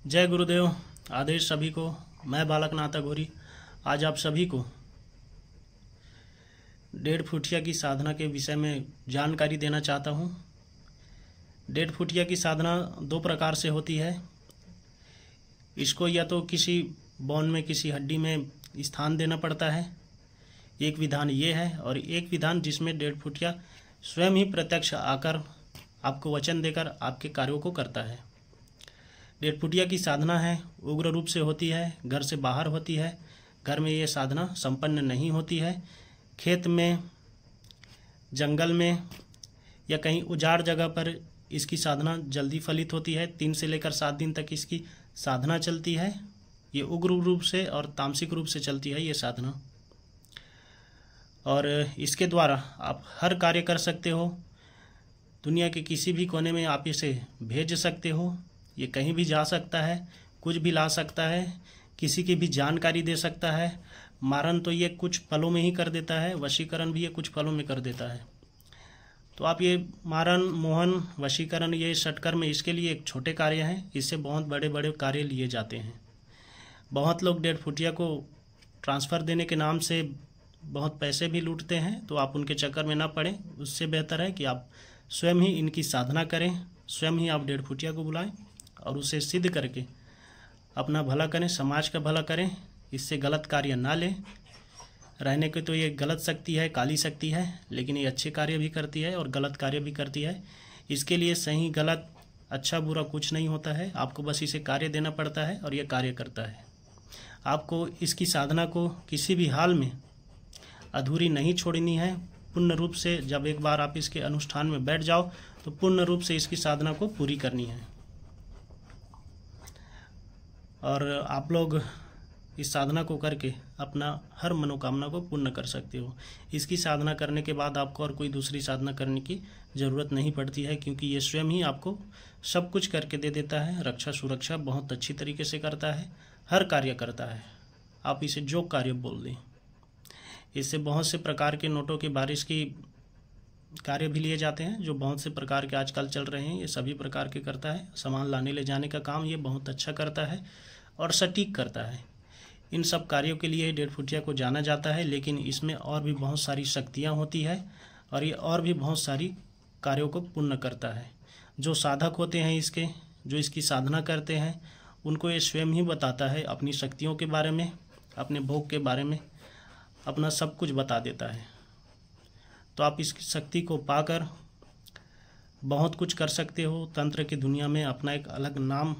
जय गुरुदेव। आदेश सभी को। मैं बालक नाथ अघोरी आज आप सभी को 1.5 फुटिया की साधना के विषय में जानकारी देना चाहता हूँ। 1.5 फुटिया की साधना दो प्रकार से होती है। इसको या तो किसी बोन में, किसी हड्डी में स्थान देना पड़ता है, एक विधान ये है, और एक विधान जिसमें 1.5 फुटिया स्वयं ही प्रत्यक्ष आकर आपको वचन देकर आपके कार्यों को करता है। 1.5 फुटिया की साधना है, उग्र रूप से होती है, घर से बाहर होती है। घर में ये साधना संपन्न नहीं होती है। खेत में, जंगल में या कहीं उजाड़ जगह पर इसकी साधना जल्दी फलित होती है। 3 से लेकर 7 दिन तक इसकी साधना चलती है। ये उग्र रूप से और तामसिक रूप से चलती है ये साधना, और इसके द्वारा आप हर कार्य कर सकते हो। दुनिया के किसी भी कोने में आप इसे भेज सकते हो। ये कहीं भी जा सकता है, कुछ भी ला सकता है, किसी की भी जानकारी दे सकता है। मारन तो ये कुछ पलों में ही कर देता है, वशीकरण भी ये कुछ पलों में कर देता है। तो आप ये मारन, मोहन, वशीकरण, ये षटकर्म इसके लिए एक छोटे कार्य हैं, इससे बहुत बड़े बड़े कार्य लिए जाते हैं। बहुत लोग 1.5 फुटिया को ट्रांसफ़र देने के नाम से बहुत पैसे भी लूटते हैं, तो आप उनके चक्कर में ना पड़ें। उससे बेहतर है कि आप स्वयं ही इनकी साधना करें, स्वयं ही आप 1.5 फुटिया को बुलाएं और उसे सिद्ध करके अपना भला करें, समाज का भला करें। इससे गलत कार्य ना लें। रहने के तो ये गलत शक्ति है, काली शक्ति है, लेकिन ये अच्छे कार्य भी करती है और गलत कार्य भी करती है। इसके लिए सही गलत, अच्छा बुरा कुछ नहीं होता है। आपको बस इसे कार्य देना पड़ता है और ये कार्य करता है। आपको इसकी साधना को किसी भी हाल में अधूरी नहीं छोड़नी है। पूर्ण रूप से जब एक बार आप इसके अनुष्ठान में बैठ जाओ तो पूर्ण रूप से इसकी साधना को पूरी करनी है। और आप लोग इस साधना को करके अपना हर मनोकामना को पूर्ण कर सकते हो। इसकी साधना करने के बाद आपको और कोई दूसरी साधना करने की ज़रूरत नहीं पड़ती है, क्योंकि ये स्वयं ही आपको सब कुछ करके दे देता है। रक्षा सुरक्षा बहुत अच्छी तरीके से करता है, हर कार्य करता है। आप इसे जो कार्य बोल दें। इससे बहुत से प्रकार के नोटों की बारिश की कार्य भी लिए जाते हैं, जो बहुत से प्रकार के आजकल चल रहे हैं। ये सभी प्रकार के करता है। सामान लाने ले जाने का काम ये बहुत अच्छा करता है और सटीक करता है। इन सब कार्यों के लिए 1.5 फुटिया को जाना जाता है, लेकिन इसमें और भी बहुत सारी शक्तियाँ होती है और ये और भी बहुत सारी कार्यों को पूर्ण करता है। जो साधक होते हैं इसके, जो इसकी साधना करते हैं, उनको ये स्वयं ही बताता है अपनी शक्तियों के बारे में, अपने भोग के बारे में, अपना सब कुछ बता देता है। तो आप इस शक्ति को पाकर बहुत कुछ कर सकते हो। तंत्र की दुनिया में अपना एक अलग नाम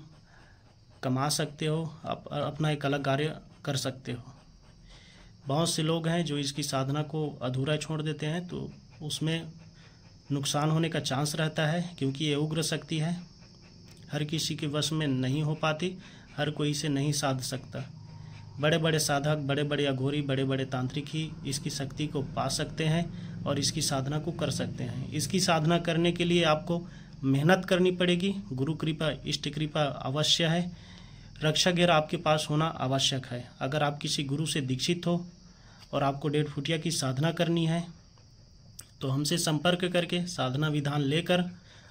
कमा सकते हो, आप अपना एक अलग कार्य कर सकते हो। बहुत से लोग हैं जो इसकी साधना को अधूरा छोड़ देते हैं, तो उसमें नुकसान होने का चांस रहता है, क्योंकि ये उग्र शक्ति है, हर किसी के वश में नहीं हो पाती, हर कोई इसे नहीं साध सकता। बड़े बड़े साधक, बड़े बड़े अघोरी, बड़े बड़े तांत्रिक ही इसकी शक्ति को पा सकते हैं और इसकी साधना को कर सकते हैं। इसकी साधना करने के लिए आपको मेहनत करनी पड़ेगी। गुरु कृपा, इष्ट कृपा अवश्य है। रक्षा घेर आपके पास होना आवश्यक है। अगर आप किसी गुरु से दीक्षित हो और आपको 1.5 फुटिया की साधना करनी है, तो हमसे संपर्क करके साधना विधान लेकर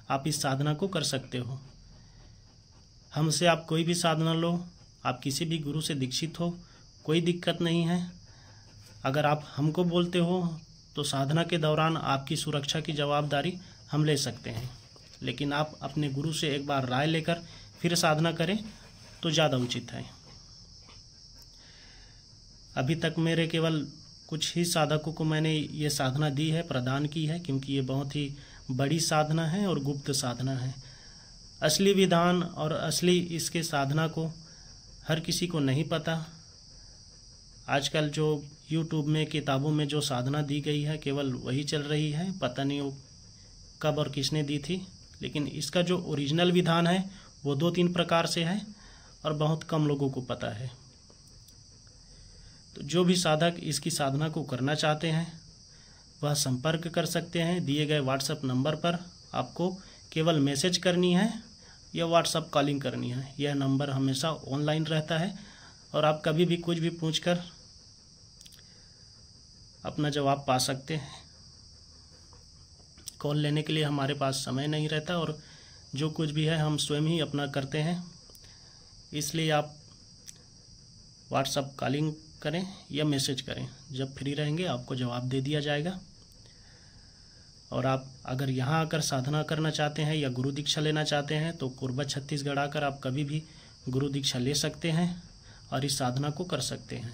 आप इस साधना को कर सकते हो। हमसे आप कोई भी साधना लो, आप किसी भी गुरु से दीक्षित हो, कोई दिक्कत नहीं है। अगर आप हमको बोलते हो तो साधना के दौरान आपकी सुरक्षा की जवाबदारी हम ले सकते हैं, लेकिन आप अपने गुरु से एक बार राय लेकर फिर साधना करें तो ज़्यादा उचित है। अभी तक मेरे केवल कुछ ही साधकों को मैंने ये साधना दी है, प्रदान की है, क्योंकि ये बहुत ही बड़ी साधना है और गुप्त साधना है। असली विधान और असली इसके साधना को हर किसी को नहीं पता। आजकल जो YouTube में, किताबों में जो साधना दी गई है, केवल वही चल रही है। पता नहीं वो कब और किसने दी थी, लेकिन इसका जो ओरिजिनल विधान है वो 2-3 प्रकार से है और बहुत कम लोगों को पता है। तो जो भी साधक इसकी साधना को करना चाहते हैं वह संपर्क कर सकते हैं। दिए गए व्हाट्सएप नंबर पर आपको केवल मैसेज करनी है या व्हाट्सएप कॉलिंग करनी है। यह नंबर हमेशा ऑनलाइन रहता है और आप कभी भी कुछ भी पूछकर अपना जवाब पा सकते हैं। कॉल लेने के लिए हमारे पास समय नहीं रहता और जो कुछ भी है हम स्वयं ही अपना करते हैं। इसलिए आप व्हाट्सएप कॉलिंग करें या मैसेज करें, जब फ्री रहेंगे आपको जवाब दे दिया जाएगा। और आप अगर यहाँ आकर साधना करना चाहते हैं या गुरु दीक्षा लेना चाहते हैं तो कोरबा छत्तीसगढ़ आकर आप कभी भी गुरु दीक्षा ले सकते हैं और इस साधना को कर सकते हैं।